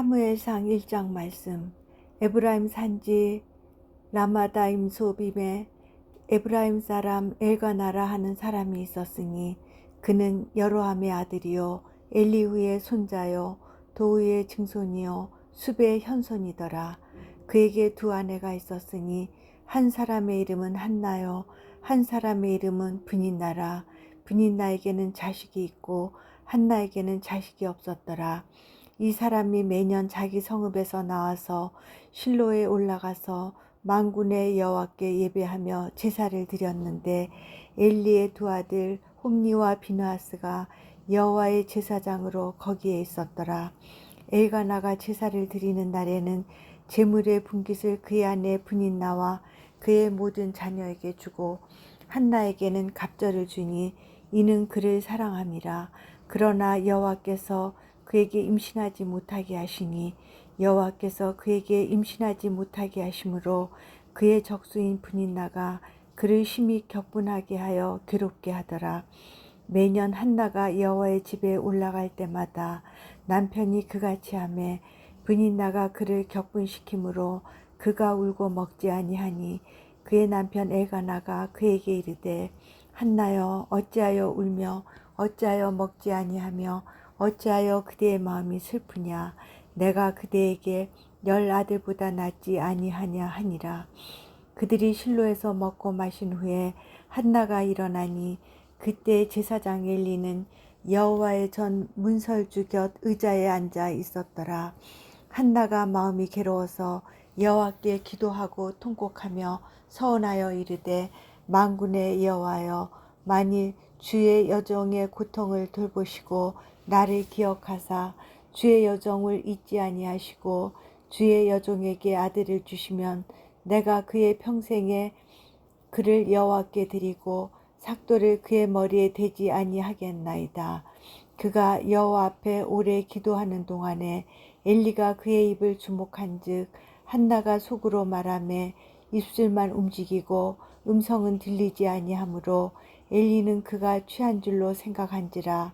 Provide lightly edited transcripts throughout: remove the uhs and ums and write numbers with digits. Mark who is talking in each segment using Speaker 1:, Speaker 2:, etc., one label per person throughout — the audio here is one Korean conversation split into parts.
Speaker 1: 사무엘상 1장 말씀. 에브라임 산지 라마다임 소빔에 에브라임 사람 엘가나라 하는 사람이 있었으니 그는 여로함의 아들이요 엘리후의 손자요 도우의 증손이요 숲의 현손이더라. 그에게 두 아내가 있었으니 한 사람의 이름은 한나요 한 사람의 이름은 브닌나라. 브닌나에게는 자식이 있고 한나에게는 자식이 없었더라. 이 사람이 매년 자기 성읍에서 나와서 실로에 올라가서 만군의 여호와께 예배하며 제사를 드렸는데 엘리의 두 아들 홈니와 비느하스가 여호와의 제사장으로 거기에 있었더라. 엘가나가 제사를 드리는 날에는 제물의 분깃을 그의 아내 브닌나와 그의 모든 자녀에게 주고 한나에게는 갑절을 주니 이는 그를 사랑함이라. 그러나 여호와께서 그에게 임신하지 못하게 하시니 여호와께서 그에게 임신하지 못하게 하심으로 그의 적수인 브닌나가 그를 심히 격분하게 하여 괴롭게 하더라. 매년 한나가 여호와의 집에 올라갈 때마다 남편이 그같이 하매 브닌나가 그를 격분시키므로 그가 울고 먹지 아니하니 그의 남편 엘가나가 그에게 이르되 한나여 어찌하여 울며 어찌하여 먹지 아니하며 어찌하여 그대의 마음이 슬프냐. 내가 그대에게 10 아들보다 낫지 아니하냐 하니라. 그들이 실로에서 먹고 마신 후에 한나가 일어나니 그때 제사장 엘리는 여호와의 전 문설주 곁 의자에 앉아 있었더라. 한나가 마음이 괴로워서 여호와께 기도하고 통곡하며 서원하여 이르되 만군의 여호와여 만일 주의 여종의 고통을 돌보시고 나를 기억하사 주의 여종을 잊지 아니하시고 주의 여종에게 아들을 주시면 내가 그의 평생에 그를 여호와께 드리고 삭도를 그의 머리에 대지 아니하겠나이다. 그가 여호와 앞에 오래 기도하는 동안에 엘리가 그의 입을 주목한즉 한나가 속으로 말하매 입술만 움직이고 음성은 들리지 아니하므로 엘리는 그가 취한 줄로 생각한지라.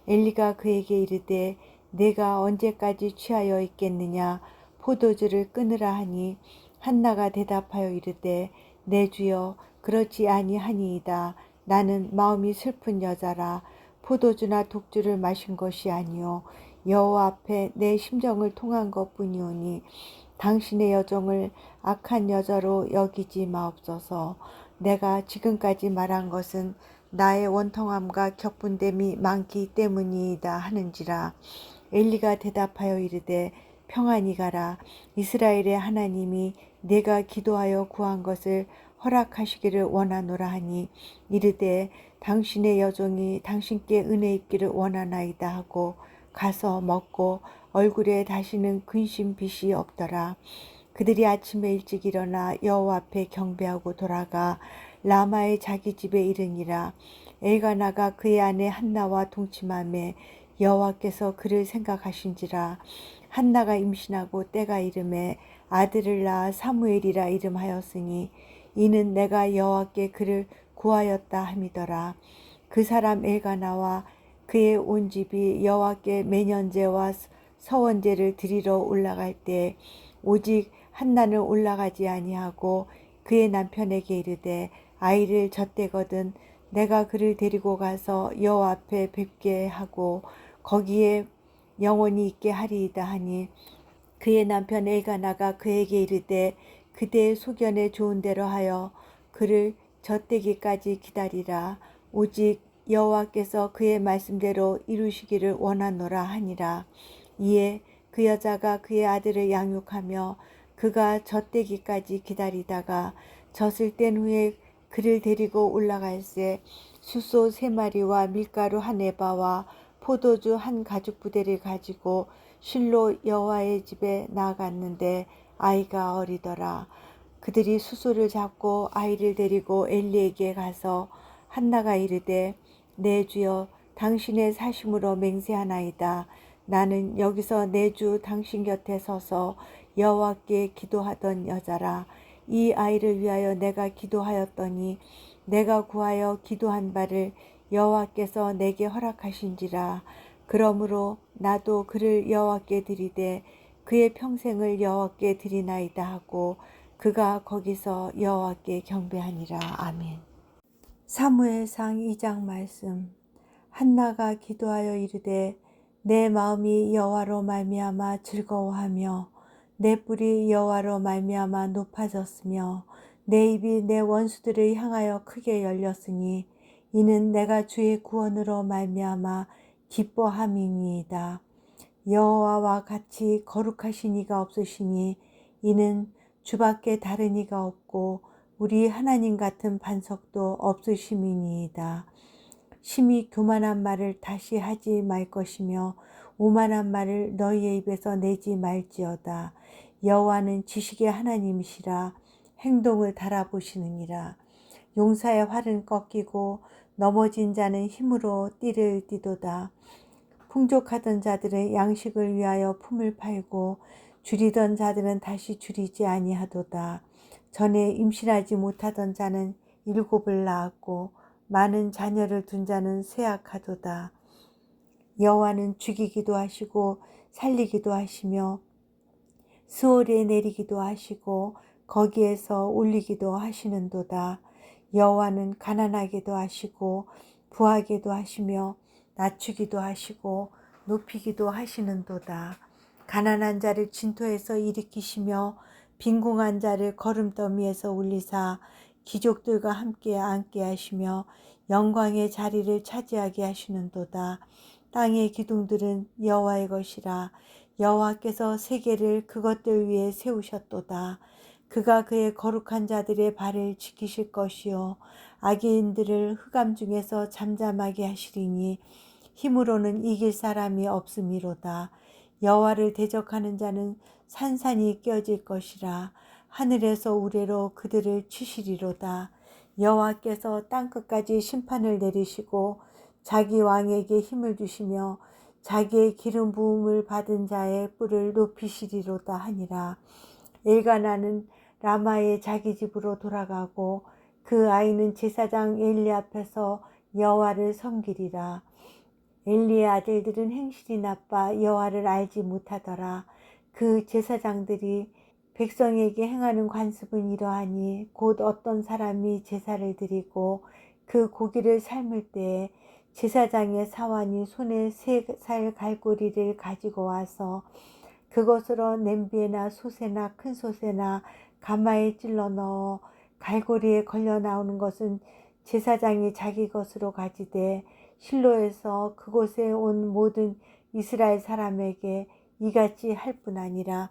Speaker 1: 엘리가 그에게 이르되 내가 언제까지 취하여 있겠느냐. 포도주를 끊으라 하니 한나가 대답하여 이르되 내 주여 그렇지 아니하니이다. 나는 마음이 슬픈 여자라. 포도주나 독주를 마신 것이 아니요 여호와 앞에 내 심정을 통한 것뿐이오니 당신의 여종을 악한 여자로 여기지 마옵소서. 내가 지금까지 말한 것은 나의 원통함과 격분됨이 많기 때문이다 하는지라. 엘리가 대답하여 이르되 평안히 가라. 이스라엘의 하나님이 내가 기도하여 구한 것을 허락하시기를 원하노라 하니 이르되 당신의 여종이 당신께 은혜 입기를 원하나이다 하고 가서 먹고 얼굴에 다시는 근심 빛이 없더라. 그들이 아침에 일찍 일어나 여호와 앞에 경배하고 돌아가 라마의 자기 집에 이르니라. 엘가나가 그의 아내 한나와 동침하매 여호와께서 그를 생각하신지라. 한나가 임신하고 때가 이름에 아들을 낳아 사무엘이라 이름하였으니 이는 내가 여호와께 그를 구하였다 함이더라. 그 사람 엘가나와 그의 온 집이 여호와께 매년제와 서원제를 드리러 올라갈 때 오직 한나는 올라가지 아니하고 그의 남편에게 이르되 아이를 젖대거든 내가 그를 데리고 가서 여호와 앞에 뵙게 하고 거기에 영원히 있게 하리이다 하니 그의 남편 엘가나가 그에게 이르되 그대의 소견에 좋은 대로 하여 그를 젖대기까지 기다리라. 오직 여호와께서 그의 말씀대로 이루시기를 원하노라 하니라. 이에 그 여자가 그의 아들을 양육하며 그가 젖대기까지 기다리다가 젖을 뗀 후에 그를 데리고 올라갈새 숫소 3마리와 밀가루 1에바와 포도주 1가죽부대를 가지고 실로 여호와의 집에 나아갔는데 아이가 어리더라. 그들이 숫소를 잡고 아이를 데리고 엘리에게 가서 한나가 이르되 내 주여 당신의 사심으로 맹세하나이다. 나는 여기서 내 주 당신 곁에 서서 여호와께 기도하던 여자라. 이 아이를 위하여 내가 기도하였더니 내가 구하여 기도한 바를 여호와께서 내게 허락하신지라. 그러므로 나도 그를 여호와께 드리되 그의 평생을 여호와께 드리나이다 하고 그가 거기서 여호와께 경배하니라. 아멘. 사무엘상 2장 말씀. 한나가 기도하여 이르되 내 마음이 여호와로 말미암아 즐거워하며 내 뿔이 여호와로 말미암아 높아졌으며 내 입이 내 원수들을 향하여 크게 열렸으니 이는 내가 주의 구원으로 말미암아 기뻐함이니이다. 여호와와 같이 거룩하신 이가 없으시니 이는 주밖에 다른 이가 없고 우리 하나님 같은 반석도 없으심이니이다. 심히 교만한 말을 다시 하지 말 것이며 오만한 말을 너희의 입에서 내지 말지어다. 여호와는 지식의 하나님이시라 행동을 달아보시느니라. 용사의 활은 꺾이고 넘어진 자는 힘으로 띠를 띠도다. 풍족하던 자들은 양식을 위하여 품을 팔고 줄이던 자들은 다시 줄이지 아니하도다. 전에 임신하지 못하던 자는 7을 낳았고 많은 자녀를 둔 자는 쇠약하도다. 여호와는 죽이기도 하시고 살리기도 하시며 스올에 내리기도 하시고 거기에서 올리기도 하시는도다. 여호와는 가난하게도 하시고 부하게도 하시며 낮추기도 하시고 높이기도 하시는도다. 가난한 자를 진토에서 일으키시며 빈궁한 자를 거름더미에서 올리사 귀족들과 함께 앉게 하시며 영광의 자리를 차지하게 하시는도다. 땅의 기둥들은 여호와의 것이라. 여호와께서 세계를 그것들 위에 세우셨도다. 그가 그의 거룩한 자들의 발을 지키실 것이요 악인들을 흑암 중에서 잠잠하게 하시리니 힘으로는 이길 사람이 없음이로다. 여호와를 대적하는 자는 산산이 껴질 것이라. 하늘에서 우레로 그들을 치시리로다. 여호와께서 땅끝까지 심판을 내리시고 자기 왕에게 힘을 주시며 자기의 기름 부음을 받은 자의 뿔을 높이시리로다 하니라. 엘가나는 라마의 자기 집으로 돌아가고 그 아이는 제사장 엘리 앞에서 여호와를 섬기리라. 엘리의 아들들은 행실이 나빠 여호와를 알지 못하더라. 그 제사장들이 백성에게 행하는 관습은 이러하니 곧 어떤 사람이 제사를 드리고 그 고기를 삶을 때에 제사장의 사환이 손에 3살 갈고리를 가지고 와서 그것으로 냄비에나 솥에나 큰 솥에나 가마에 찔러 넣어 갈고리에 걸려 나오는 것은 제사장이 자기 것으로 가지되 실로에서 그곳에 온 모든 이스라엘 사람에게 이같이 할 뿐 아니라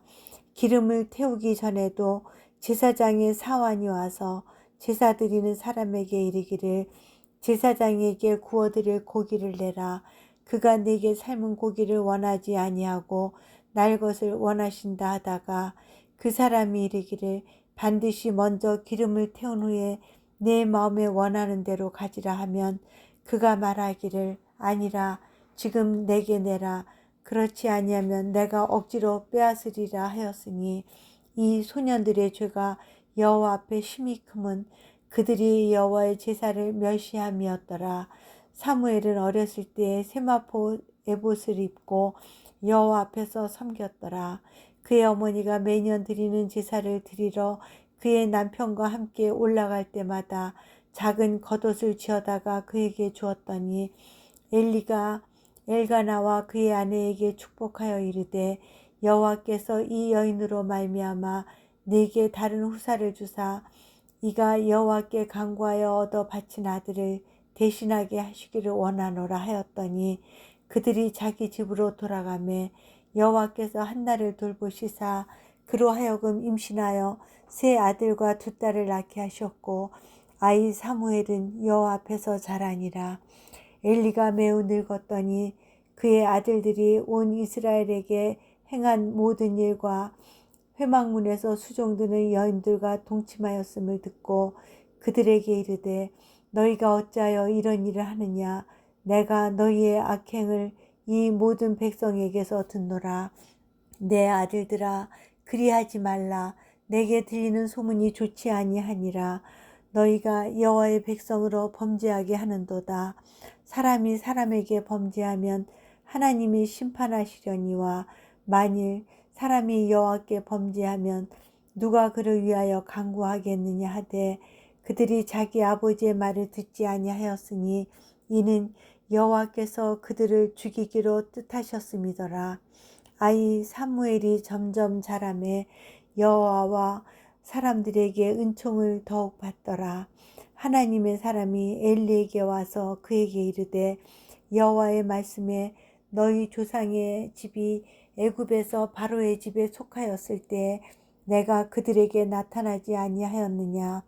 Speaker 1: 기름을 태우기 전에도 제사장의 사환이 와서 제사 드리는 사람에게 이르기를 제사장에게 구워드릴 고기를 내라. 그가 내게 삶은 고기를 원하지 아니하고 날 것을 원하신다 하다가 그 사람이 이르기를 반드시 먼저 기름을 태운 후에 내 마음에 원하는 대로 가지라 하면 그가 말하기를 아니라 지금 내게 내라. 그렇지 아니하면 내가 억지로 빼앗으리라 하였으니 이 소년들의 죄가 여호와 앞에 심히 크면 그들이 여호와의 제사를 멸시함이었더라. 사무엘은 어렸을 때에 세마포 에봇을 입고 여호와 앞에서 섬겼더라. 그의 어머니가 매년 드리는 제사를 드리러 그의 남편과 함께 올라갈 때마다 작은 겉옷을 지어다가 그에게 주었더니 엘리가 엘가나와 그의 아내에게 축복하여 이르되 여호와께서 이 여인으로 말미암아 네게 다른 후사를 주사 이가 여호와께 간구하여 얻어 바친 아들을 대신하게 하시기를 원하노라 하였더니 그들이 자기 집으로 돌아가매 여호와께서 한나를 돌보시사 그로 하여금 임신하여 3 아들과 2 딸을 낳게 하셨고 아이 사무엘은 여호와 앞에서 자라니라. 엘리가 매우 늙었더니 그의 아들들이 온 이스라엘에게 행한 모든 일과 회막문에서 수종드는 여인들과 동침하였음을 듣고 그들에게 이르되 너희가 어찌하여 이런 일을 하느냐. 내가 너희의 악행을 이 모든 백성에게서 듣노라. 내 아들들아 그리하지 말라. 내게 들리는 소문이 좋지 아니하니라. 너희가 여호와의 백성으로 범죄하게 하는도다. 사람이 사람에게 범죄하면 하나님이 심판하시려니와 만일 사람이 여호와께 범죄하면 누가 그를 위하여 간구하겠느냐 하되 그들이 자기 아버지의 말을 듣지 아니하였으니 이는 여호와께서 그들을 죽이기로 뜻하셨음이더라. 아이 사무엘이 점점 자라매 여호와와 사람들에게 은총을 더욱 받더라. 하나님의 사람이 엘리에게 와서 그에게 이르되 여호와의 말씀에 너희 조상의 집이 애굽에서 바로의 집에 속하였을 때 내가 그들에게 나타나지 아니하였느냐.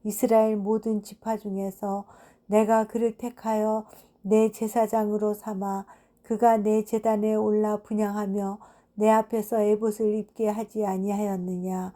Speaker 1: 이스라엘 모든 지파 중에서 내가 그를 택하여 내 제사장으로 삼아 그가 내 제단에 올라 분향하며 내 앞에서 에봇을 입게 하지 아니하였느냐.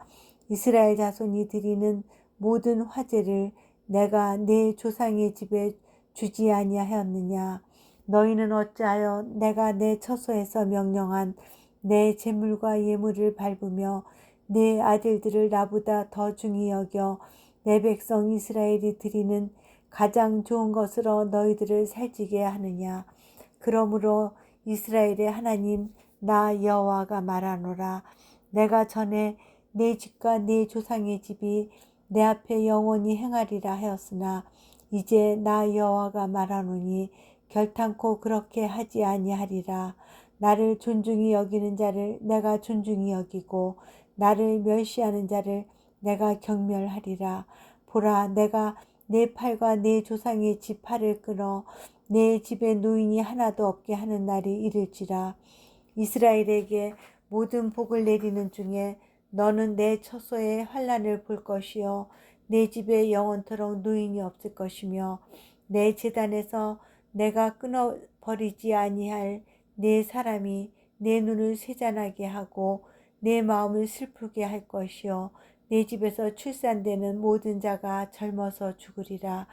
Speaker 1: 이스라엘 자손이 드리는 모든 화제를 내가 내 조상의 집에 주지 아니하였느냐. 너희는 어찌하여 내가 내 처소에서 명령한 내 제물과 예물을 밟으며 내 아들들을 나보다 더 중히 여겨 내 백성 이스라엘이 드리는 가장 좋은 것으로 너희들을 살찌게 하느냐. 그러므로 이스라엘의 하나님 나 여호와가 말하노라. 내가 전에 내 집과 내 조상의 집이 내 앞에 영원히 행하리라 하였으나 이제 나 여호와가 말하노니 결탄코 그렇게 하지 아니하리라. 나를 존중히 여기는 자를 내가 존중히 여기고 나를 멸시하는 자를 내가 경멸하리라. 보라, 내가 내 팔과 내 조상의 집 팔을 끊어 내 집에 노인이 하나도 없게 하는 날이 이를지라. 이스라엘에게 모든 복을 내리는 중에 너는 내 처소에 환난을 볼 것이요 내 집에 영원토록 노인이 없을 것이며 내 제단에서 내가 끊어버리지 아니할 내 사람이 내 눈을 쇠잔하게 하고 내 마음을 슬프게 할 것이요 내 집에서 출산되는 모든 자가 젊어서 죽으리라.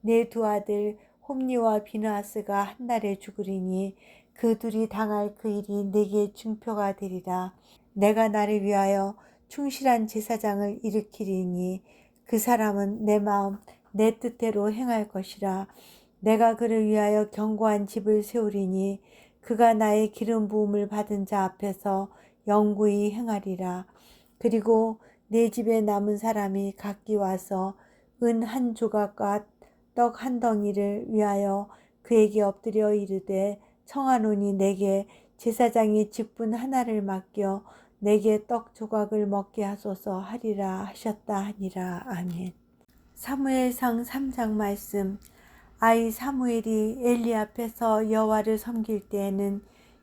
Speaker 1: 내 두 아들 홈니와 비느하스가 한날에 죽으리니 그 둘이 당할 그 일이 내게 증표가 되리라. 내가 나를 위하여 충실한 제사장을 일으키리니 그 사람은 내 마음 내 뜻대로 행할 것이라. 내가 그를 위하여 견고한 집을 세우리니 그가 나의 기름 부음을 받은 자 앞에서 영구히 행하리라. 그리고 내 집에 남은 사람이 각기 와서 은 한 조각과 떡 한 덩이를 위하여 그에게 엎드려 이르되 청하노니 내게 제사장의 직분 하나를 맡겨 내게 떡 조각을 먹게 하소서 하리라 하셨다 하니라. 아멘. 사무엘상 3장 말씀. 아이 사무엘이 엘리 앞에서 여호와를 섬길 때에는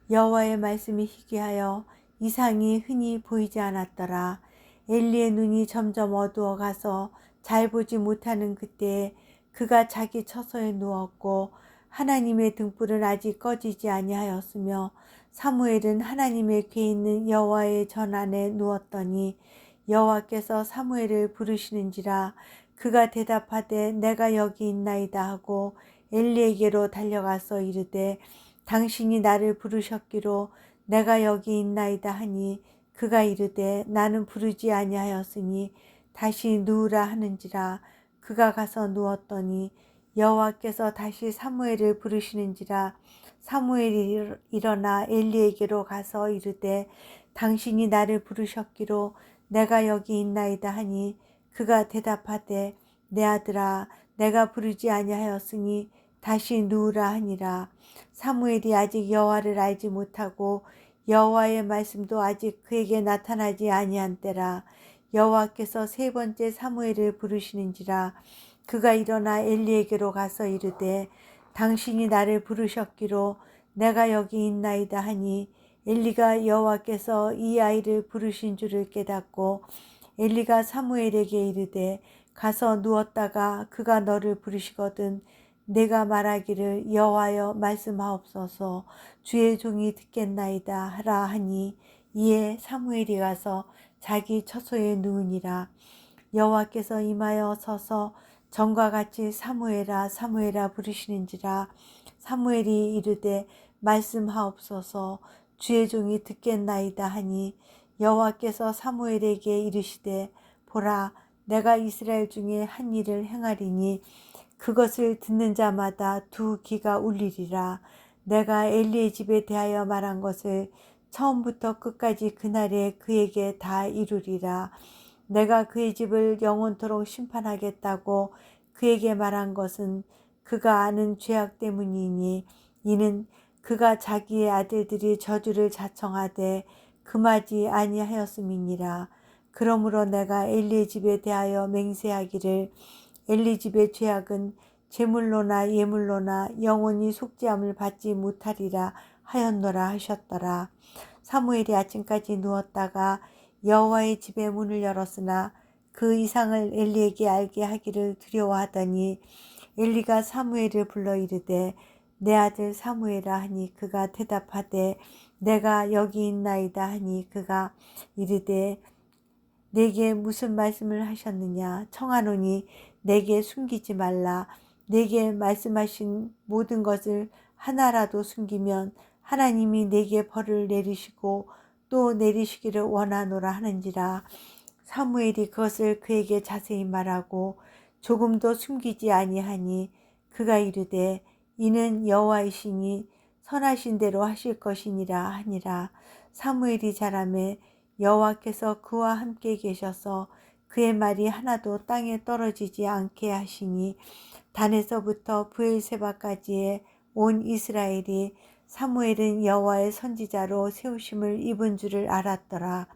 Speaker 1: 여호와의 말씀이 희귀하여 이상이 흔히 보이지 않았더라. 엘리의 눈이 점점 어두워 가서 잘 보지 못하는 그때에 그가 자기 처소에 누웠고 하나님의 등불은 아직 꺼지지 아니하였으며 사무엘은 하나님의 궤 있는 여호와의 전 안에 누웠더니 여호와께서 사무엘을 부르시는지라. 그가 대답하되 내가 여기 있나이다 하고 엘리에게로 달려가서 이르되 당신이 나를 부르셨기로 내가 여기 있나이다 하니 그가 이르되 나는 부르지 아니하였으니 다시 누우라 하는지라. 그가 가서 누웠더니 여호와께서 다시 사무엘을 부르시는지라. 사무엘이 일어나 엘리에게로 가서 이르되 당신이 나를 부르셨기로 내가 여기 있나이다 하니 그가 대답하되 내 아들아 내가 부르지 아니하였으니 다시 누우라 하니라. 사무엘이 아직 여호와를 알지 못하고 여호와의 말씀도 아직 그에게 나타나지 아니한 때라. 여호와께서 세 번째 사무엘을 부르시는지라. 그가 일어나 엘리에게로 가서 이르되 당신이 나를 부르셨기로 내가 여기 있나이다 하니 엘리가 여호와께서 이 아이를 부르신 줄을 깨닫고 엘리가 사무엘에게 이르되 가서 누웠다가 그가 너를 부르시거든 내가 말하기를 여호와여 말씀하옵소서 주의 종이 듣겠나이다 하라 하니 이에 사무엘이 가서 자기 처소에 누우니라. 여호와께서 임하여 서서 전과 같이 사무엘아 사무엘아 부르시는지라. 사무엘이 이르되 말씀하옵소서 주의 종이 듣겠나이다 하니 여호와께서 사무엘에게 이르시되 보라 내가 이스라엘 중에 한 일을 행하리니 그것을 듣는 자마다 두 귀가 울리리라. 내가 엘리의 집에 대하여 말한 것을 처음부터 끝까지 그날에 그에게 다 이루리라. 내가 그의 집을 영원토록 심판하겠다고 그에게 말한 것은 그가 아는 죄악 때문이니 이는 그가 자기의 아들들이 저주를 자청하되 금하지 아니하였음이니라. 그러므로 내가 엘리의 집에 대하여 맹세하기를 엘리 집의 죄악은 제물로나 예물로나 영원히 속죄함을 받지 못하리라 하였노라 하셨더라. 사무엘이 아침까지 누웠다가 여호와의 집의 문을 열었으나 그 이상을 엘리에게 알게 하기를 두려워하더니 엘리가 사무엘을 불러 이르되 내 아들 사무엘아 하니 그가 대답하되 내가 여기 있나이다 하니 그가 이르되 내게 무슨 말씀을 하셨느냐 청하노니 내게 숨기지 말라. 내게 말씀하신 모든 것을 하나라도 숨기면 하나님이 내게 벌을 내리시고 또 내리시기를 원하노라 하는지라. 사무엘이 그것을 그에게 자세히 말하고 조금도 숨기지 아니하니 그가 이르되 이는 여호와이시니 선하신 대로 하실 것이니라 하니라. 사무엘이 자라매 여호와께서 그와 함께 계셔서 그의 말이 하나도 땅에 떨어지지 않게 하시니 단에서부터 브엘세바까지의 온 이스라엘이 사무엘은 여호와의 선지자로 세우심을 입은 줄을 알았더라.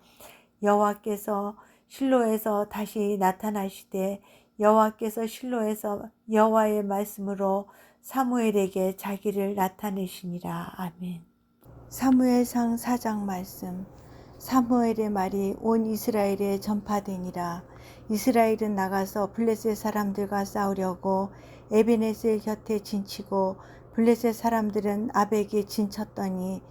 Speaker 1: 여호와께서 실로에서 다시 나타나시되 여호와께서 실로에서 여호와의 말씀으로 사무엘에게 자기를 나타내시니라. 아멘. 사무엘상 4장 말씀. 사무엘의 말이 온 이스라엘에 전파되니라. 이스라엘은 나가서 블레셋 사람들과 싸우려고 에베네셀 곁에 진치고 블레셋 사람들은 아벡에 진쳤더니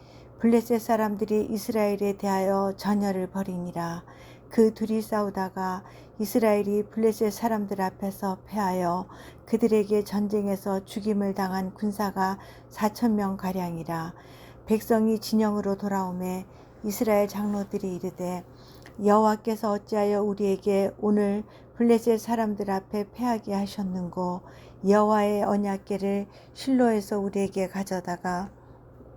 Speaker 1: 블레셋 사람들이 이스라엘에 대하여 전열을 벌이니라. 그 둘이 싸우다가 이스라엘이 블레셋 사람들 앞에서 패하여 그들에게 전쟁에서 죽임을 당한 군사가 4,000명 가량이라. 백성이 진영으로 돌아오매 이스라엘 장로들이 이르되 여호와께서 어찌하여 우리에게 오늘 블레셋 사람들 앞에 패하게 하셨는고 여호와의 언약궤를 실로에서 우리에게 가져다가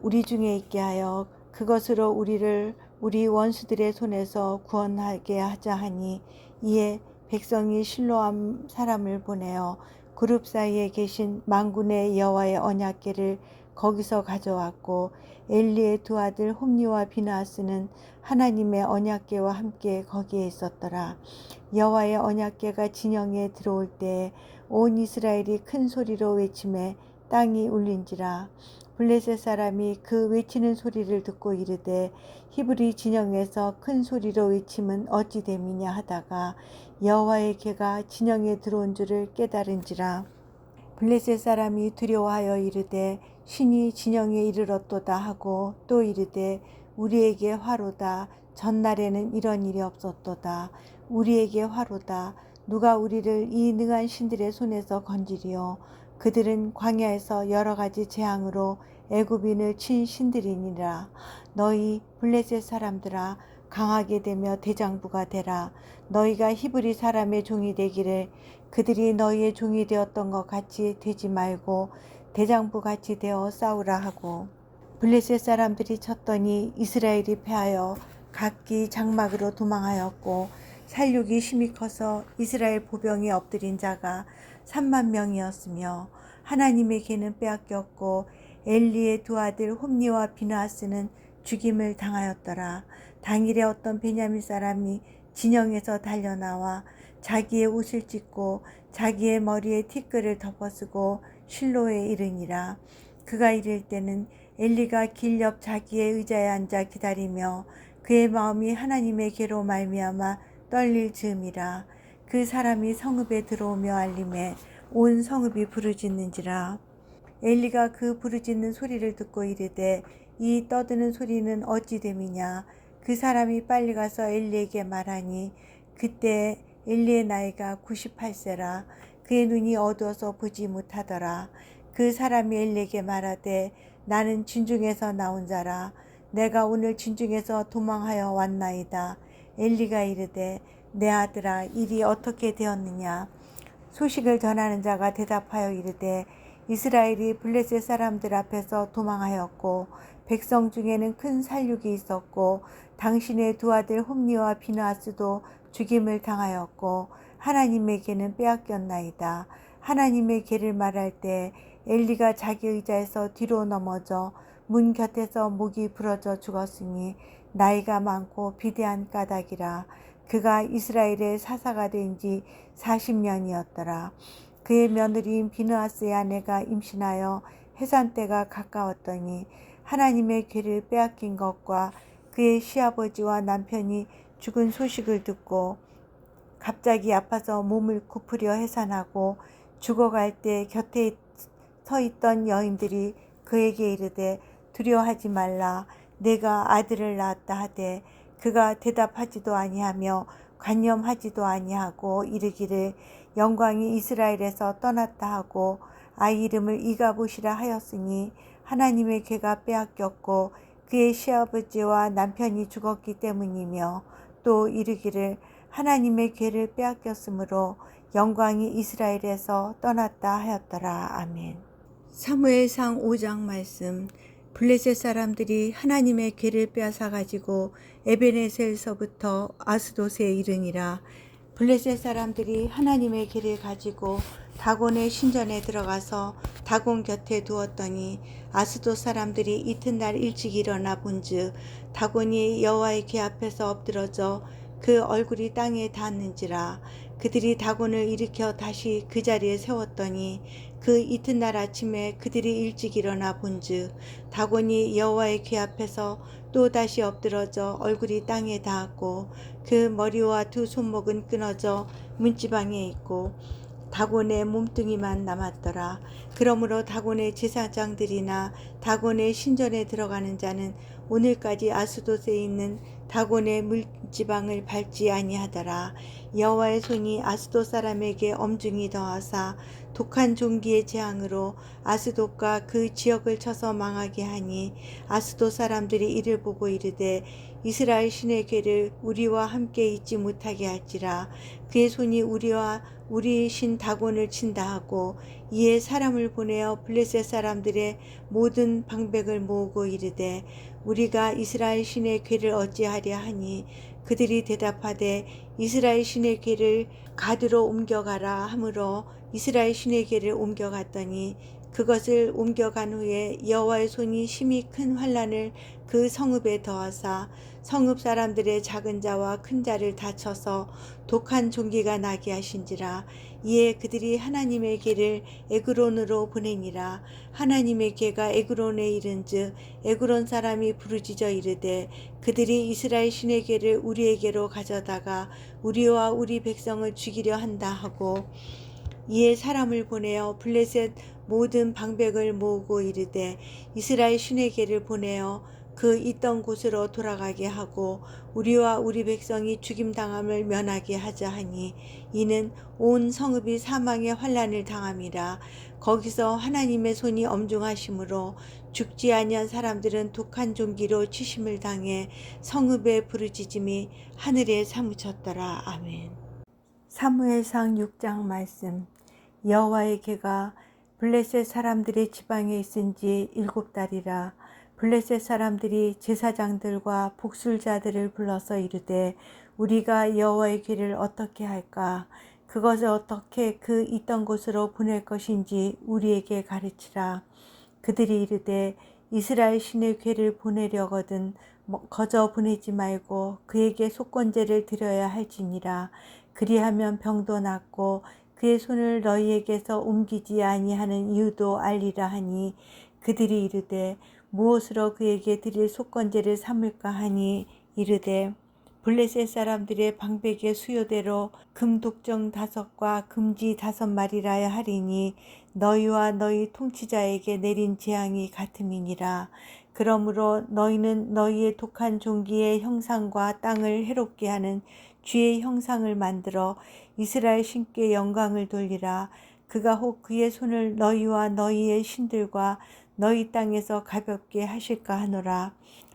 Speaker 1: 우리 중에 있게 하여 그것으로 우리를 우리 원수들의 손에서 구원하게 하자 하니 이에 백성이 실로암 사람을 보내어 그룹 사이에 계신 만군의 여호와의 언약궤를 거기서 가져왔고 엘리의 두 아들 홈니와 비나하스는 하나님의 언약궤와 함께 거기에 있었더라. 여호와의 언약궤가 진영에 들어올 때에 온 이스라엘이 큰 소리로 외치매 땅이 울린지라. 블레셋 사람이 그 외치는 소리를 듣고 이르되 히브리 진영에서 큰 소리로 외침은 어찌 됨이냐 하다가 여호와의 궤가 진영에 들어온 줄을 깨달은지라. 블레셋 사람이 두려워하여 이르되 신이 진영에 이르렀도다 하고 또 이르되 우리에게 화로다. 전날에는 이런 일이 없었도다. 우리에게 화로다. 누가 우리를 이 능한 신들의 손에서 건지리요. 그들은 광야에서 여러 가지 재앙으로 애굽인을 친 신들이니라. 너희 블레셋 사람들아 강하게 되며 대장부가 되라. 너희가 히브리 사람의 종이 되기를 그들이 너희의 종이 되었던 것 같이 되지 말고 대장부 같이 되어 싸우라 하고 블레셋 사람들이 쳤더니 이스라엘이 패하여 각기 장막으로 도망하였고 살육이 심히 커서 이스라엘 보병에 엎드린 자가 3만 명이었으며 하나님의 궤는 빼앗겼고 엘리의 두 아들 홈니와 비나하스는 죽임을 당하였더라. 당일에 어떤 베냐민 사람이 진영에서 달려나와 자기의 옷을 찢고 자기의 머리에 티끌을 덮어쓰고 실로에 이르니라. 그가 이를 때는 엘리가 길 옆 자기의 의자에 앉아 기다리며 그의 마음이 하나님의 궤로 말미암아 떨릴 즈음이라. 그 사람이 성읍에 들어오며 알림에 온 성읍이 부르짖는지라. 엘리가 그 부르짖는 소리를 듣고 이르되 이 떠드는 소리는 어찌 됨이냐. 그 사람이 빨리 가서 엘리에게 말하니 그때 엘리의 나이가 98세라. 그의 눈이 어두워서 보지 못하더라. 그 사람이 엘리에게 말하되 나는 진중에서 나온 자라. 내가 오늘 진중에서 도망하여 왔나이다. 엘리가 이르되 내 아들아 일이 어떻게 되었느냐. 소식을 전하는 자가 대답하여 이르되 이스라엘이 블레셋 사람들 앞에서 도망하였고 백성 중에는 큰 살육이 있었고 당신의 두 아들 홈니와 비느하스도 죽임을 당하였고 하나님에게는 빼앗겼나이다. 하나님의 계를 말할 때 엘리가 자기 의자에서 뒤로 넘어져 문 곁에서 목이 부러져 죽었으니 나이가 많고 비대한 까닭이라. 그가 이스라엘의 사사가 된 지 40년이었더라. 그의 며느리인 비느하스의 아내가 임신하여 해산 때가 가까웠더니 하나님의 궤를 빼앗긴 것과 그의 시아버지와 남편이 죽은 소식을 듣고 갑자기 아파서 몸을 굽으려 해산하고 죽어갈 때 곁에 서 있던 여인들이 그에게 이르되 두려워하지 말라, 내가 아들을 낳았다 하되 그가 대답하지도 아니하며 관념하지도 아니하고 이르기를 영광이 이스라엘에서 떠났다 하고 아이 이름을 이가봇이라 하였으니 하나님의 궤가 빼앗겼고 그의 시아버지와 남편이 죽었기 때문이며 또 이르기를 하나님의 궤를 빼앗겼으므로 영광이 이스라엘에서 떠났다 하였더라. 아멘. 사무엘상 5장 말씀. 블레셋 사람들이 하나님의 궤를 빼앗아 가지고 에베네셀서부터 아스돗에 이르니라. 블레셋 사람들이 하나님의 궤를 가지고 다곤의 신전에 들어가서 다곤 곁에 두었더니 아스돗 사람들이 이튿날 일찍 일어나 본즉 다곤이 여호와의 궤 앞에서 엎드러져 그 얼굴이 땅에 닿았는지라. 그들이 다곤을 일으켜 다시 그 자리에 세웠더니 그 이튿날 아침에 그들이 일찍 일어나 본즉 다곤이 여호와의 궤 앞에서 또 다시 엎드러져 얼굴이 땅에 닿았고 그 머리와 두 손목은 끊어져 문지방에 있고 다곤의 몸뚱이만 남았더라. 그러므로 다곤의 제사장들이나 다곤의 신전에 들어가는 자는 오늘까지 아스돗에 있는 다곤의 물지방을 밟지 아니하더라. 여호와의 손이 아스돗 사람에게 엄중히 더하사 독한 종기의 재앙으로 아스돗과 그 지역을 쳐서 망하게 하니 아스돗 사람들이 이를 보고 이르되 이스라엘 신의 궤를 우리와 함께 있지 못하게 할지라. 그의 손이 우리와 우리 신 다곤을 친다 하고 이에 사람을 보내어 블레셋 사람들의 모든 방백을 모으고 이르되 우리가 이스라엘 신의 궤를 어찌하랴 하니 그들이 대답하되 이스라엘 신의 궤를 가드로 옮겨가라 하므로 이스라엘 신의 궤를 옮겨갔더니 그것을 옮겨간 후에 여호와의 손이 심히 큰 환난을 그 성읍에 더하사 성읍 사람들의 작은 자와 큰 자를 다쳐서 독한 종기가 나게 하신지라. 이에 그들이 하나님의 궤를 에그론으로 보내니라. 하나님의 궤가 에그론에 이른즉 에그론 사람이 부르짖어 이르되 그들이 이스라엘 신의 궤를 우리에게로 가져다가 우리와 우리 백성을 죽이려 한다 하고 이에 사람을 보내어 블레셋 모든 방백을 모으고 이르되 이스라엘 신의 궤를 보내어 그 있던 곳으로 돌아가게 하고 우리와 우리 백성이 죽임당함을 면하게 하자 하니 이는 온 성읍이 사망의 환난을 당함이라. 거기서 하나님의 손이 엄중하심으로 죽지 아니한 사람들은 독한 종기로 치심을 당해 성읍의 부르짖음이 하늘에 사무쳤더라. 아멘. 사무엘상 6장 말씀. 여호와의 궤가 블레셋 사람들의 지방에 있은 지 7달이라. 블레셋 사람들이 제사장들과 복술자들을 불러서 이르되 우리가 여호와의 궤를 어떻게 할까? 그것을 어떻게 그 있던 곳으로 보낼 것인지 우리에게 가르치라. 그들이 이르되 이스라엘 신의 궤를 보내려거든 거저 보내지 말고 그에게 속건제를 드려야 할지니라. 그리하면 병도 낫고 그의 손을 너희에게서 옮기지 아니하는 이유도 알리라 하니 그들이 이르되 무엇으로 그에게 드릴 속건제를 삼을까 하니 이르되 블레셋 사람들의 방백의 수요대로 금독정 5과 금지 5마리라야 하리니 너희와 너희 통치자에게 내린 재앙이 같음이니라. 그러므로 너희는 너희의 독한 종기의 형상과 땅을 해롭게 하는 쥐의 형상을 만들어 이스라엘 신께 영광을 돌리라. 그가 혹 그의 손을 너희와 너희의 신들과 너희 땅에서 가볍게 하실까 하노라.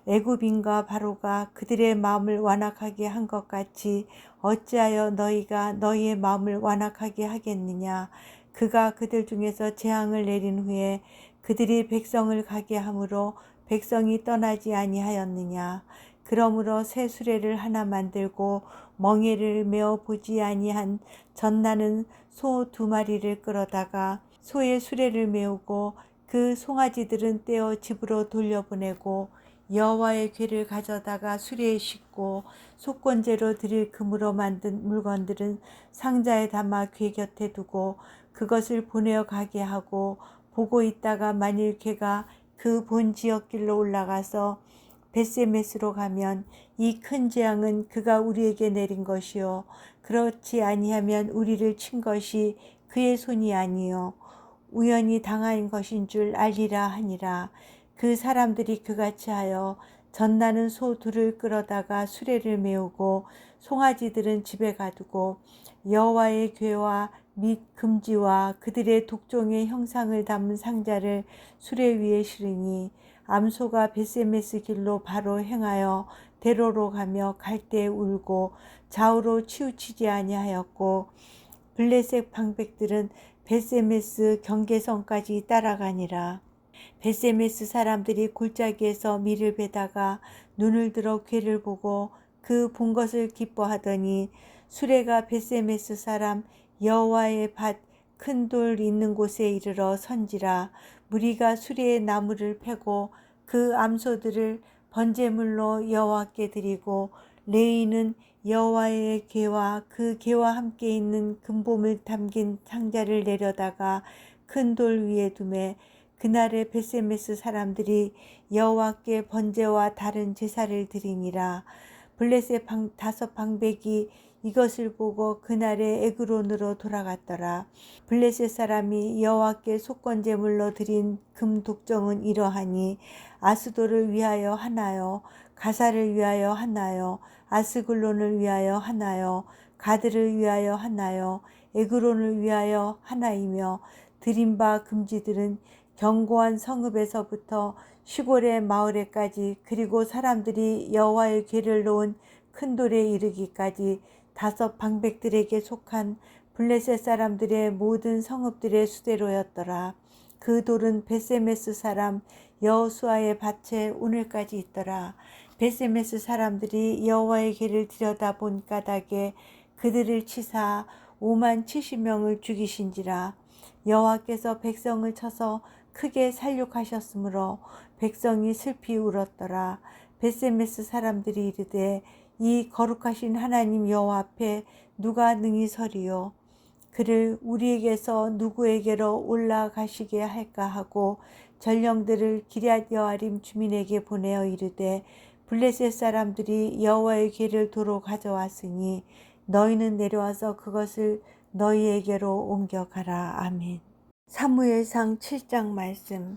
Speaker 1: 애굽인과 바로가 그들의 마음을 완악하게 한 것 같이 어찌하여 너희가 너희의 마음을 완악하게 하겠느냐. 그가 그들 중에서 재앙을 내린 후에 그들이 백성을 가게 함으로 백성이 떠나지 아니하였느냐. 그러므로 새 수레를 하나 만들고 멍에를 메어 보지 아니한 젖나는 소 2마리를 끌어다가 소의 수레를 메우고 그 송아지들은 떼어 집으로 돌려보내고 여호와의 궤를 가져다가 수레에 싣고 속건제로 드릴 금으로 만든 물건들은 상자에 담아 궤 곁에 두고 그것을 보내어 가게 하고 보고 있다가 만일 궤가 그 본 지역길로 올라가서 벳세메스로 가면 이 큰 재앙은 그가 우리에게 내린 것이요 그렇지 아니하면 우리를 친 것이 그의 손이 아니요 우연히 당한 것인 줄 알리라 하니라. 그 사람들이 그같이 하여 젖나는 소 2를 끌어다가 수레를 메우고 송아지들은 집에 가두고 여호와의 궤와 및 금지와 그들의 독종의 형상을 담은 상자를 수레 위에 실으니 암소가 벳세메스 길로 바로 행하여 대로로 가며 갈대 울고 좌우로 치우치지 아니하였고 블레셋 방백들은 벳세메스 경계선까지 따라가니라. 벳세메스 사람들이 골짜기에서 밀을 베다가 눈을 들어 궤를 보고 그 본 것을 기뻐하더니 수레가 벳세메스 사람 여호와의 밭 큰 돌 있는 곳에 이르러 선지라. 무리가 수레에 나무를 패고 그 암소들을 번제물로 여호와께 드리고 레위는 여호와의 궤와 그 궤와 함께 있는 금봄을 담긴 상자를 내려다가 큰 돌 위에 두매 그날에 벳세메스 사람들이 여호와께 번제와 다른 제사를 드리니라. 블레셋 5 방백이 이것을 보고 그날에 에그론으로 돌아갔더라. 블레셋 사람이 여호와께 속건제물로 드린 금 독정은 이러하니 아스도를 위하여 하나요, 가사를 위하여 하나요, 아스글론을 위하여 하나요, 가드를 위하여 하나요, 에그론을 위하여 하나이며 드린 바 금지들은 견고한 성읍에서부터 시골의 마을에까지 그리고 사람들이 여호와의 궤를 놓은 큰 돌에 이르기까지 5 방백들에게 속한 블레셋 사람들의 모든 성읍들의 수대로였더라. 그 돌은 벳세메스 사람 여호수아의 밭에 오늘까지 있더라. 벳세메스 사람들이 여호와의 궤를 들여다본 까닭에 그들을 치사 5만 70명을 죽이신지라. 여호와께서 백성을 쳐서 크게 살육하셨으므로 백성이 슬피 울었더라. 벳세메스 사람들이 이르되 이 거룩하신 하나님 여호와 앞에 누가 능히 서리요. 그를 우리에게서 누구에게로 올라가시게 할까 하고 전령들을 기럇 여아림 주민에게 보내어 이르되 블레셋 사람들이 여호와의 궤를 도로 가져왔으니 너희는 내려와서 그것을 너희에게로 옮겨가라. 아멘. 사무엘상 7장 말씀.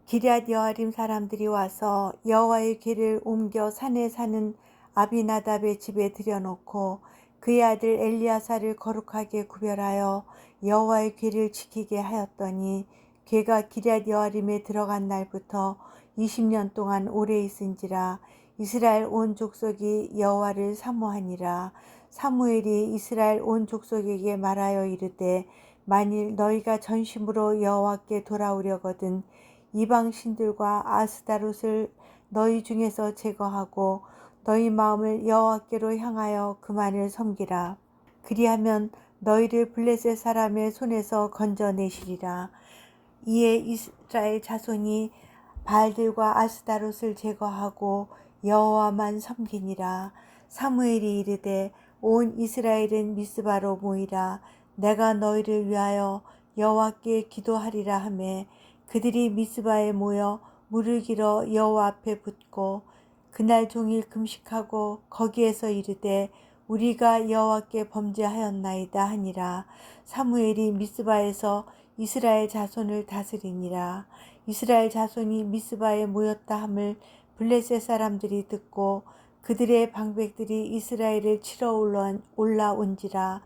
Speaker 1: 기럇 여아림 사람들이 와서 여호와의 궤를 옮겨 산에 사는 아비나답의 집에 들여놓고 그의 아들 엘리야사를 거룩하게 구별하여 여호와의 궤를 지키게 하였더니 궤가 기럇 여아림에 들어간 날부터 20년 동안 오래 있은지라. 이스라엘 온 족속이 여호와를 사모하니라. 사무엘이 이스라엘 온 족속에게 말하여 이르되 만일 너희가 전심으로 여호와께 돌아오려거든 이방 신들과 아스다롯을 너희 중에서 제거하고 너희 마음을 여호와께로 향하여 그만을 섬기라. 그리하면 너희를 블레셋 사람의 손에서 건져내시리라. 이에 이스라엘 자손이 바알들과 아스다롯을 제거하고 여호와만 섬기니라. 사무엘이 이르되 온 이스라엘은 미스바로 모이라. 내가 너희를 위하여 여호와께 기도하리라 하매 그들이 미스바에 모여 무릎 길어 여호와 앞에 붙고 그날 종일 금식하고 거기에서 이르되 우리가 여호와께 범죄하였나이다 하니라. 사무엘이 미스바에서 이스라엘 자손을 다스리니라. 이스라엘 자손이 미스바에 모였다 함을 블레셋 사람들이 듣고 그들의 방백들이 이스라엘을 치러 올라온지라.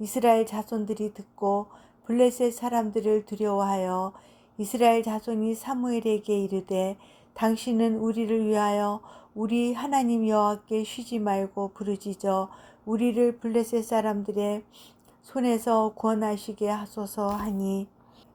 Speaker 1: 이스라엘 자손들이 듣고 블레셋 사람들을 두려워하여 이스라엘 자손이 사무엘에게 이르되 당신은 우리를 위하여 우리 하나님 여호와께 쉬지 말고 부르짖어 우리를 블레셋 사람들의 손에서 구원하시게 하소서 하니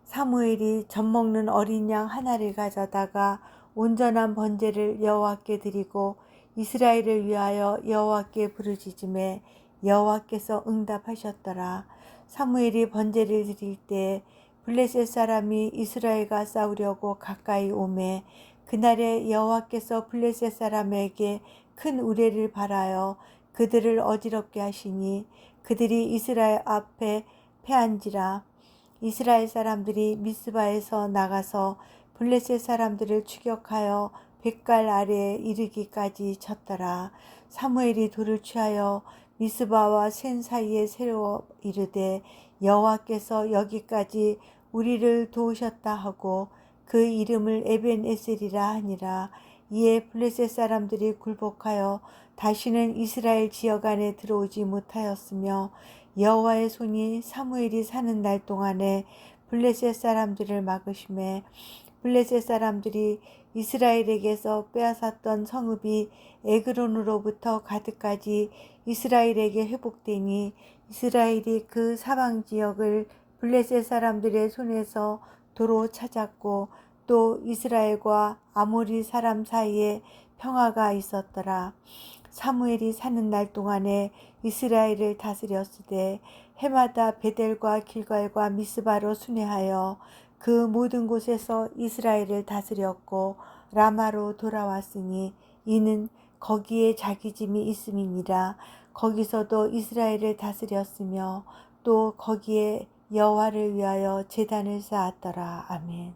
Speaker 1: 사무엘이 젖먹는 어린 양 하나를 가져다가 온전한 번제를 여호와께 드리고 이스라엘을 위하여 여호와께 부르짖음에 여호와께서 응답하셨더라. 사무엘이 번제를 드릴 때 블레셋 사람이 이스라엘과 싸우려고 가까이 오매 그날에 여호와께서 블레셋 사람에게 큰 우레를 발하여 그들을 어지럽게 하시니 그들이 이스라엘 앞에 패한지라. 이스라엘 사람들이 미스바에서 나가서 블레셋 사람들을 추격하여 벳갈 아래에 이르기까지 쳤더라. 사무엘이 돌을 취하여 미스바와 센 사이에 세워 이르되 여호와께서 여기까지 우리를 도우셨다 하고 그 이름을 에벤에셀이라 하니라. 이에 블레셋 사람들이 굴복하여 다시는 이스라엘 지역 안에 들어오지 못하였으며 여호와의 손이 사무엘이 사는 날 동안에 블레셋 사람들을 막으심에 블레셋 사람들이 이스라엘에게서 빼앗았던 성읍이 에그론으로부터 가드까지 이스라엘에게 회복되니 이스라엘이 그 사방 지역을 블레셋 사람들의 손에서 도로 찾았고 또 이스라엘과 아모리 사람 사이에 평화가 있었더라. 사무엘이 사는 날 동안에 이스라엘을 다스렸으되 해마다 베델과 길갈과 미스바로 순회하여 그 모든 곳에서 이스라엘을 다스렸고 라마로 돌아왔으니 이는 거기에 자기 짐이 있음이니라. 거기서도 이스라엘을 다스렸으며 또 거기에 여호와를 위하여 제단을 쌓았더라. 아멘.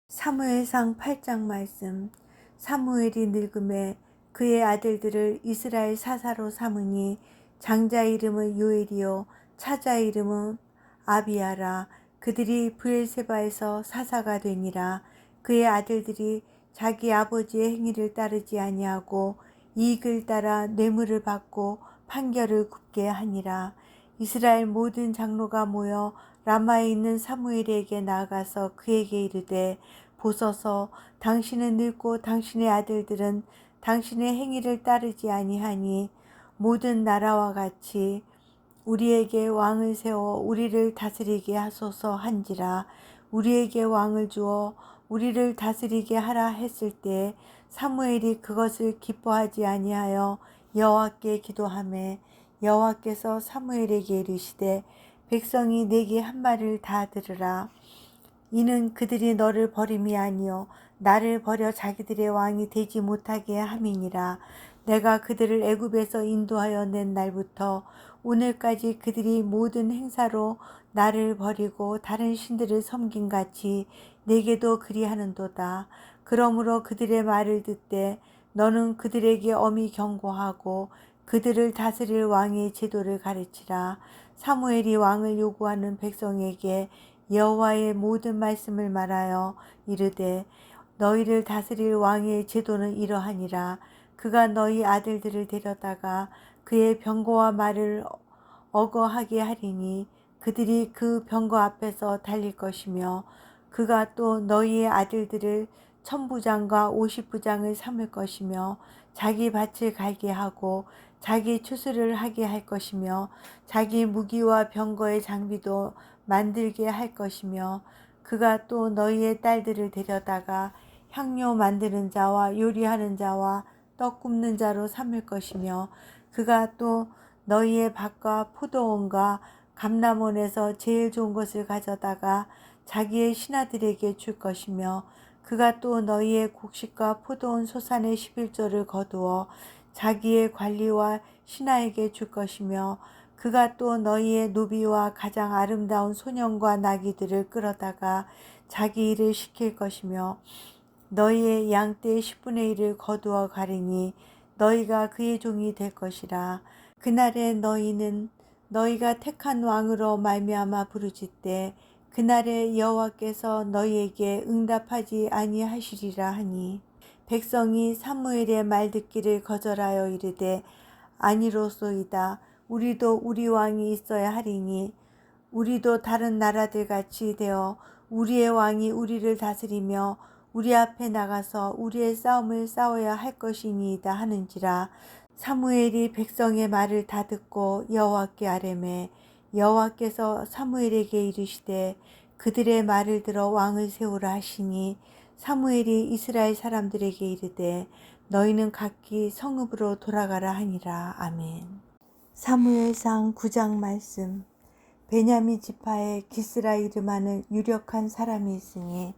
Speaker 1: 사무엘상 8장 말씀. 사무엘이 늙음에 그의 아들들을 이스라엘 사사로 삼으니 장자 이름은 요엘이요 차자 이름은 아비야라. 그들이 브엘세바에서 사사가 되니라. 그의 아들들이 자기 아버지의 행위를 따르지 아니하고 이익을 따라 뇌물을 받고 판결을 굽게 하니라. 이스라엘 모든 장로가 모여 라마에 있는 사무엘에게 나아가서 그에게 이르되 보소서 당신은 늙고 당신의 아들들은 당신의 행위를 따르지 아니하니 모든 나라와 같이 우리에게 왕을 세워 우리를 다스리게 하소서 한지라. 우리에게 왕을 주어 우리를 다스리게 하라 했을 때 사무엘이 그것을 기뻐하지 아니하여 여호와께 기도하매 여호와께서 사무엘에게 이르시되 백성이 내게 한 말을 다 들으라. 이는 그들이 너를 버림이 아니요 나를 버려 자기들의 왕이 되지 못하게 함이니라. 내가 그들을 애굽에서 인도하여 낸 날부터 오늘까지 그들이 모든 행사로 나를 버리고 다른 신들을 섬긴 같이 내게도 그리하는도다. 그러므로 그들의 말을 듣되 너는 그들에게 엄히 경고하고 그들을 다스릴 왕의 제도를 가르치라. 사무엘이 왕을 요구하는 백성에게 여호와의 모든 말씀을 말하여 이르되 너희를 다스릴 왕의 제도는 이러하니라. 그가 너희 아들들을 데려다가 그의 병거와 말을 어거하게 하리니 그들이 그 병거 앞에서 달릴 것이며 그가 또 너희의 아들들을 1000부장과 50부장을 삼을 것이며 자기 밭을 갈게 하고 자기 추수를 하게 할 것이며 자기 무기와 병거의 장비도 만들게 할 것이며 그가 또 너희의 딸들을 데려다가 향료 만드는 자와 요리하는 자와 떡 굽는 자로 삼을 것이며 그가 또 너희의 밭과 포도원과 감람원에서 제일 좋은 것을 가져다가 자기의 신하들에게 줄 것이며 그가 또 너희의 곡식과 포도원 소산의 11조를 거두어 자기의 관리와 신하에게 줄 것이며 그가 또 너희의 노비와 가장 아름다운 소년과 나귀들을 끌어다가 자기 일을 시킬 것이며 너희의 양떼의 10분의 1을 거두어 가리니 너희가 그의 종이 될 것이라. 그날에 너희는 너희가 택한 왕으로 말미암아 부르짖되 그날에 여호와께서 너희에게 응답하지 아니하시리라 하니 백성이 사무엘의 말 듣기를 거절하여 이르되 아니로소이다. 우리도 우리 왕이 있어야 하리니 우리도 다른 나라들 같이 되어 우리의 왕이 우리를 다스리며 우리 앞에 나가서 우리의 싸움을 싸워야 할 것이니이다 하는지라. 사무엘이 백성의 말을 다 듣고 여호와께 아뢰매 여호와께서 사무엘에게 이르시되 그들의 말을 들어 왕을 세우라 하시니 사무엘이 이스라엘 사람들에게 이르되 너희는 각기 성읍으로 돌아가라 하니라. 아멘. 사무엘상 9장 말씀. 베냐민 지파에 기스라 이름하는 유력한 사람이 있으니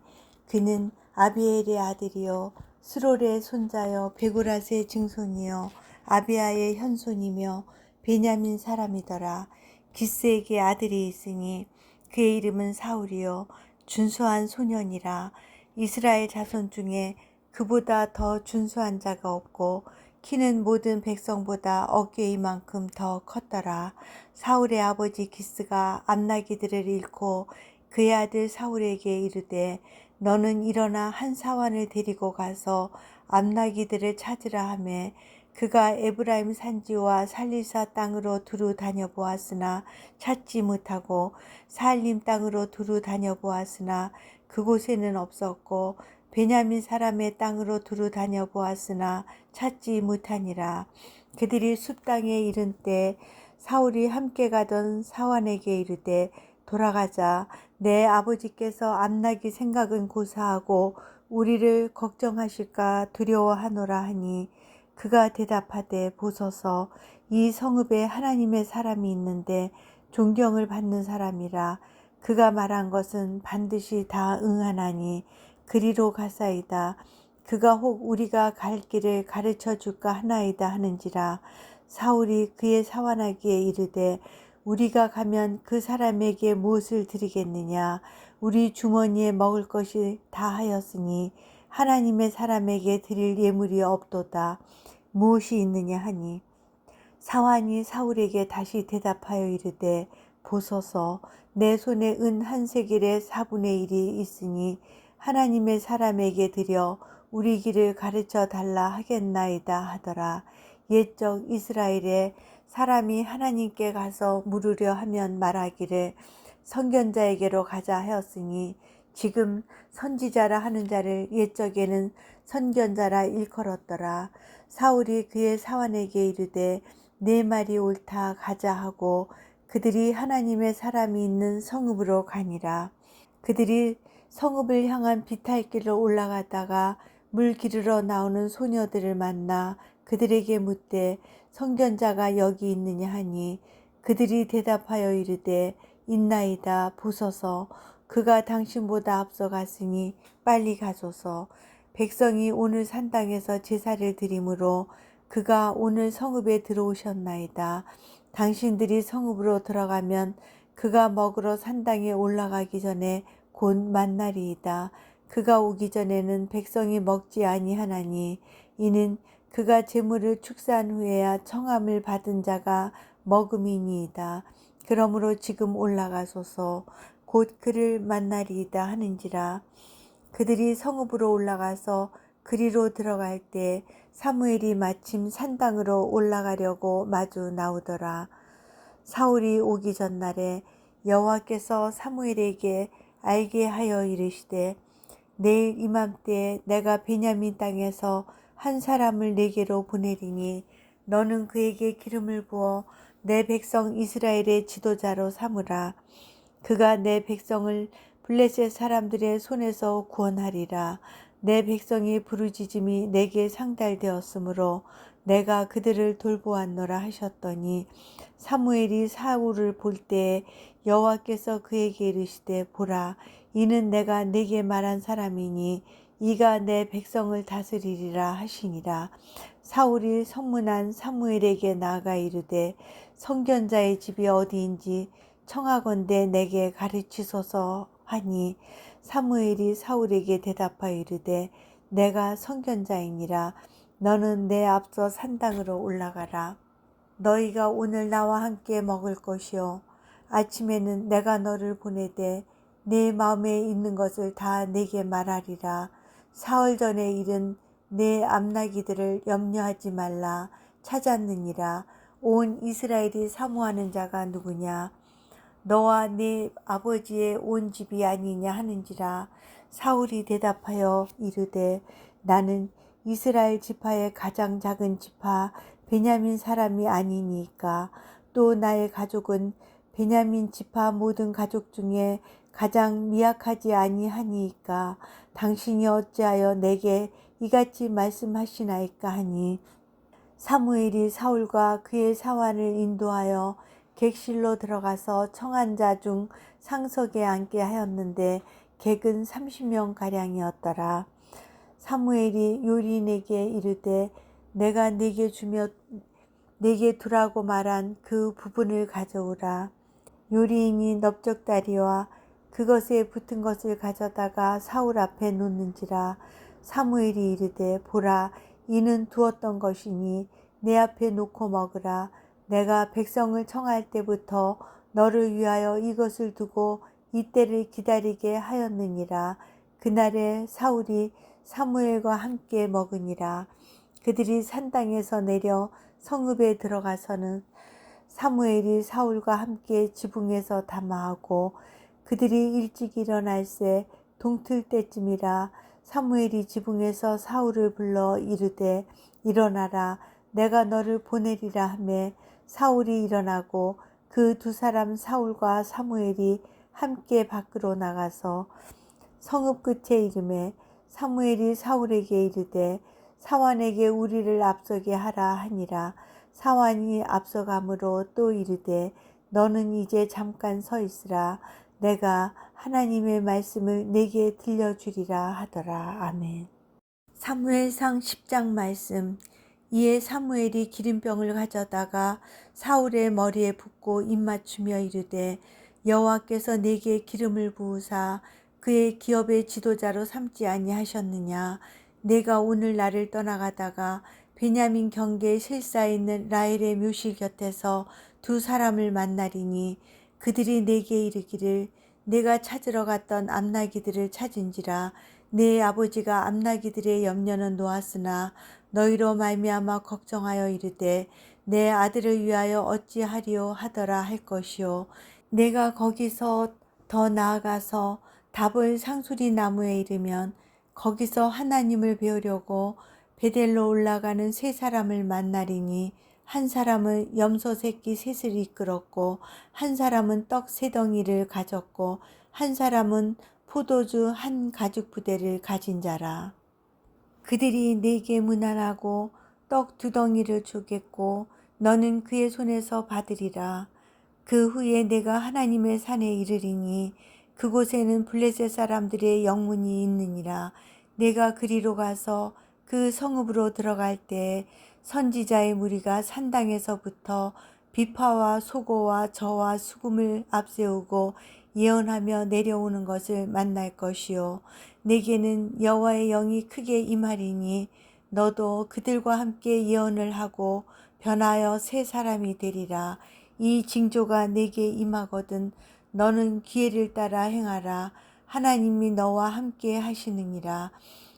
Speaker 1: 그는 아비엘의 아들이요 스롤의 손자여 베고라스의 증손이요 아비아의 현손이며 베냐민 사람이더라. 기스에게 아들이 있으니 그의 이름은 사울이요 준수한 소년이라. 이스라엘 자손 중에 그보다 더 준수한 자가 없고 키는 모든 백성보다 어깨 이만큼 더 컸더라. 사울의 아버지 기스가 암나기들을 잃고 그의 아들 사울에게 이르되 너는 일어나 한 사환을 데리고 가서 암나기들을 찾으라 하매 그가 에브라임 산지와 살리사 땅으로 두루 다녀보았으나 찾지 못하고 사알림 땅으로 두루 다녀보았으나 그곳에는 없었고 베냐민 사람의 땅으로 두루 다녀보았으나 찾지 못하니라. 그들이 숲 땅에 이른 때 사울이 함께 가던 사환에게 이르되 돌아가자. 내 아버지께서 암나기 생각은 고사하고 우리를 걱정하실까 두려워하노라 하니 그가 대답하되 보소서 이 성읍에 하나님의 사람이 있는데 존경을 받는 사람이라. 그가 말한 것은 반드시 다 응하나니 그리로 가사이다. 그가 혹 우리가 갈 길을 가르쳐 줄까 하나이다 하는지라. 사울이 그의 사환하기에 이르되 우리가 가면 그 사람에게 무엇을 드리겠느냐. 우리 주머니에 먹을 것이 다 하였으니 하나님의 사람에게 드릴 예물이 없도다. 무엇이 있느냐 하니 사환이 사울에게 다시 대답하여 이르되 보소서 내 손에 은 한 세겔의 4분의 1이 있으니 하나님의 사람에게 드려 우리 길을 가르쳐 달라 하겠나이다 하더라. 옛적 이스라엘에 사람이 하나님께 가서 물으려 하면 말하기를 선견자에게로 가자 하였으니 지금 선지자라 하는 자를 옛적에는 선견자라 일컬었더라. 사울이 그의 사환에게 이르되 내 말이 옳다 가자 하고 그들이 하나님의 사람이 있는 성읍으로 가니라. 그들이 성읍을 향한 비탈길로 올라가다가 물 기르러 나오는 소녀들을 만나 그들에게 묻되 선견자가 여기 있느냐 하니 그들이 대답하여 이르되 있나이다. 보소서 그가 당신보다 앞서 갔으니 빨리 가소서. 백성이 오늘 산당에서 제사를 드리므로 그가 오늘 성읍에 들어오셨나이다. 당신들이 성읍으로 들어가면 그가 먹으러 산당에 올라가기 전에 곧 만나리이다. 그가 오기 전에는 백성이 먹지 아니하나니 이는 그가 제물을 축사한 후에야 청함을 받은 자가 먹음이니이다. 그러므로 지금 올라가소서. 곧 그를 만나리이다 하는지라. 그들이 성읍으로 올라가서 그리로 들어갈 때 사무엘이 마침 산당으로 올라가려고 마주 나오더라. 사울이 오기 전날에 여호와께서 사무엘에게 알게 하여 이르시되 내일 이맘때에 내가 베냐민 땅에서 한 사람을 내게로 보내리니 너는 그에게 기름을 부어 내 백성 이스라엘의 지도자로 삼으라. 그가 내 백성을 블레셋 사람들의 손에서 구원하리라. 내 백성이 부르짖음이 내게 상달되었으므로 내가 그들을 돌보았노라 하셨더니 사무엘이 사울을 볼 때에 여호와께서 그에게 이르시되 보라 이는 내가 네게 말한 사람이니 이가 내 백성을 다스리리라 하시니라. 사울이 성문한 사무엘에게 나아가 이르되 선견자의 집이 어디인지 청하건대 내게 가르치소서 하니 사무엘이 사울에게 대답하여 이르되 내가 선견자이니라. 너는 내 앞서 산당으로 올라가라. 너희가 오늘 나와 함께 먹을 것이요 아침에는 내가 너를 보내되 내 마음에 있는 것을 다 내게 말하리라. 사흘 전에 일은 내 암나기들을 염려하지 말라. 찾았느니라. 온 이스라엘이 사모하는 자가 누구냐? 너와 네 아버지의 온 집이 아니냐 하는지라. 사울이 대답하여 이르되 나는 이스라엘 지파의 가장 작은 지파 베냐민 사람이 아니니까 또 나의 가족은 베냐민 지파 모든 가족 중에 가장 미약하지 아니하니이까 당신이 어찌하여 내게 이같이 말씀하시나이까 하니 사무엘이 사울과 그의 사환을 인도하여 객실로 들어가서 청한 자 중 상석에 앉게 하였는데 객은 30명 가량이었더라. 사무엘이 요리인에게 이르되 내가 네게 주며 네게 두라고 말한 그 부분을 가져오라. 요리인이 넓적다리와 그것에 붙은 것을 가져다가 사울 앞에 놓는지라. 사무엘이 이르되 보라, 이는 두었던 것이니 내 앞에 놓고 먹으라. 내가 백성을 청할 때부터 너를 위하여 이것을 두고 이때를 기다리게 하였느니라. 그날에 사울이 사무엘과 함께 먹으니라. 그들이 산당에서 내려 성읍에 들어가서는 사무엘이 사울과 함께 지붕에서 담화하고 그들이 일찍 일어날새 동틀 때쯤이라. 사무엘이 지붕에서 사울을 불러 이르되 일어나라, 내가 너를 보내리라 하매 사울이 일어나고 그 두 사람 사울과 사무엘이 함께 밖으로 나가서 성읍 끝에 이르매 사무엘이 사울에게 이르되 사환에게 우리를 앞서게 하라 하니라. 사환이 앞서가므로 또 이르되 너는 이제 잠깐 서 있으라. 내가 하나님의 말씀을 내게 들려주리라 하더라. 아멘. 사무엘상 10장 말씀. 이에 사무엘이 기름병을 가져다가 사울의 머리에 붓고 입맞추며 이르되 여호와께서 내게 기름을 부으사 그의 기업의 지도자로 삼지 아니하셨느냐. 내가 오늘 나를 떠나가다가 베냐민 경계 실사에 있는 라헬의 묘실 곁에서 두 사람을 만나리니 그들이 내게 이르기를 내가 찾으러 갔던 암나기들을 찾은지라. 내 아버지가 암나기들의 염려는 놓았으나 너희로 말미암아 걱정하여 이르되 내 아들을 위하여 어찌하리요 하더라 할 것이요. 내가 거기서 더 나아가서 다볼 상수리 나무에 이르면 거기서 하나님을 배우려고 베델로 올라가는 세 사람을 만나리니 한 사람은 염소 새끼 셋을 이끌었고 한 사람은 떡 세 덩이를 가졌고 한 사람은 포도주 한 가죽 부대를 가진 자라. 그들이 내게 문안하고 떡 두 덩이를 주겠고 너는 그의 손에서 받으리라. 그 후에 내가 하나님의 산에 이르리니 그곳에는 블레셋 사람들의 영문이 있느니라. 내가 그리로 가서 그 성읍으로 들어갈 때 선지자의 무리가 산당에서부터 비파와 소고와 저와 수금을 앞세우고 예언하며 내려오는 것을 만날 것이요. 내게는 여호와의 영이 크게 임하리니 너도 그들과 함께 예언을 하고 변하여 새 사람이 되리라. 이 징조가 내게 임하거든 너는 기회를 따라 행하라. 하나님이 너와 함께 하시느니라.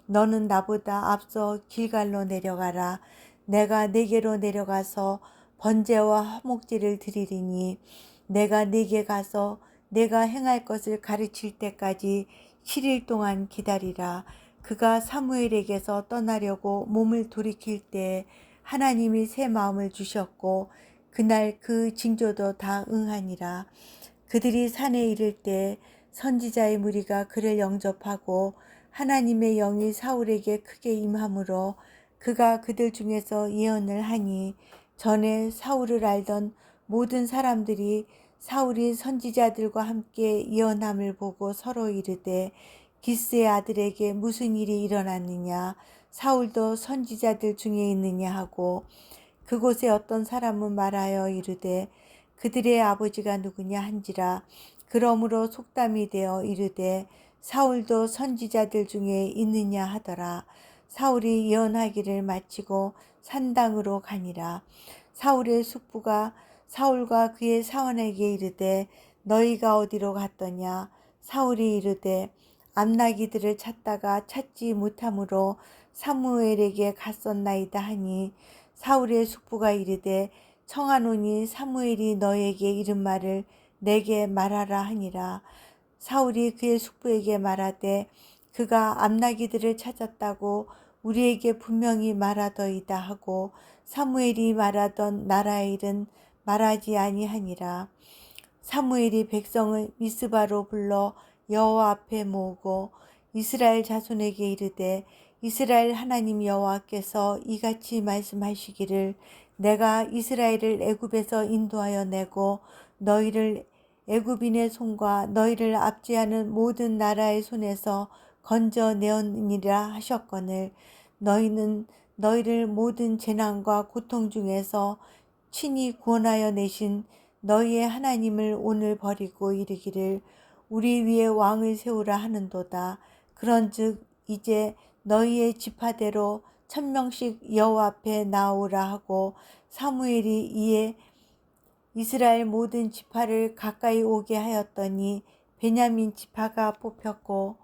Speaker 1: 너는 나보다 앞서 길갈로 내려가라. 내가 네게로 내려가서 번제와 화목제를 드리리니 내가 네게 가서 내가 행할 것을 가르칠 때까지 7일 동안 기다리라. 그가 사무엘에게서 떠나려고 몸을 돌이킬 때 하나님이 새 마음을 주셨고 그날 그 징조도 다 응하니라. 그들이 산에 이를 때 선지자의 무리가 그를 영접하고 하나님의 영이 사울에게 크게 임함으로 그가 그들 중에서 예언을 하니 전에 사울을 알던 모든 사람들이 사울이 선지자들과 함께 예언함을 보고 서로 이르되 기스의 아들에게 무슨 일이 일어났느냐. 사울도 선지자들 중에 있느냐 하고 그곳에 어떤 사람은 말하여 이르되 그들의 아버지가 누구냐 한지라. 그러므로 속담이 되어 이르되 사울도 선지자들 중에 있느냐 하더라. 사울이 예언하기를 마치고 산당으로 가니라. 사울의 숙부가 사울과 그의 사원에게 이르되 너희가 어디로 갔더냐. 사울이 이르되 암나기들을 찾다가 찾지 못함으로 사무엘에게 갔었나이다 하니 사울의 숙부가 이르되 청하노니 사무엘이 너에게 이른 말을 내게 말하라 하니라. 사울이 그의 숙부에게 말하되 그가 암나기들을 찾았다고 우리에게 분명히 말하더이다 하고 사무엘이 말하던 나라의 일은 말하지 아니하니라. 사무엘이 백성을 미스바로 불러 여호와 앞에 모으고 이스라엘 자손에게 이르되 이스라엘 하나님 여호와께서 이같이 말씀하시기를 내가 이스라엘을 애굽에서 인도하여 내고 너희를 애굽인의 손과 너희를 압제하는 모든 나라의 손에서 건져내었느니라 하셨거늘 너희는 너희를 모든 재난과 고통 중에서 친히 구원하여 내신 너희의 하나님을 오늘 버리고 이르기를 우리 위에 왕을 세우라 하는도다. 그런즉 이제 너희의 지파대로 1000명씩 여호와 앞에 나오라 하고 사무엘이 이에 이스라엘 모든 지파를 가까이 오게 하였더니 베냐민 지파가 뽑혔고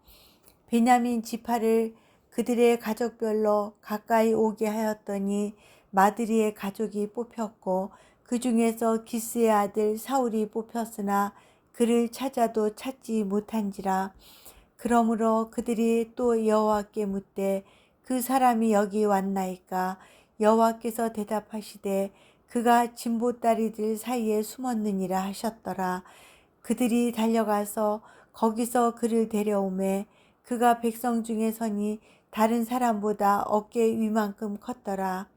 Speaker 1: 베냐민 지파를 그들의 가족별로 가까이 오게 하였더니 마드리의 가족이 뽑혔고 그 중에서 기스의 아들 사울이 뽑혔으나 그를 찾아도 찾지 못한지라. 그러므로 그들이 또 여호와께 묻되 그 사람이 여기 왔나이까. 여호와께서 대답하시되 그가 진보다리들 사이에 숨었느니라 하셨더라. 그들이 달려가서 거기서 그를 데려오매 그가 백성 중에 서니 다른 사람보다 어깨 위만큼 컸더라.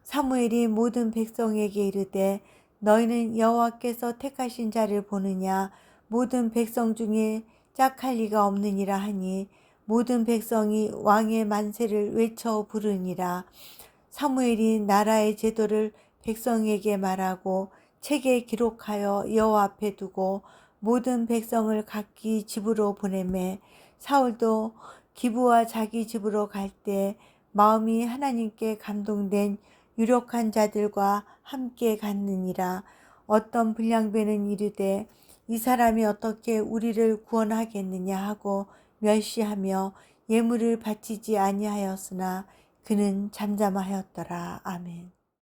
Speaker 1: 사무엘이 모든 백성에게 이르되 너희는 여호와께서 택하신 자를 보느냐. 모든 백성 중에 짝할 리가 없느니라 하니 모든 백성이 왕의 만세를 외쳐 부르니라. 사무엘이 나라의 제도를 백성에게 말하고 책에 기록하여 여호와 앞에 두고 모든 백성을 각기 집으로 보내매 사울도 기브와 자기 집으로 갈 때 마음이 하나님께 감동된 유력한 자들과 함께 갔느니라. 어떤 불량배는 이르되 이 사람이 어떻게 우리를 구원하겠느냐 하고 멸시하며 예물을 바치지 아니하였으나 그는 잠잠하였더라. 아멘.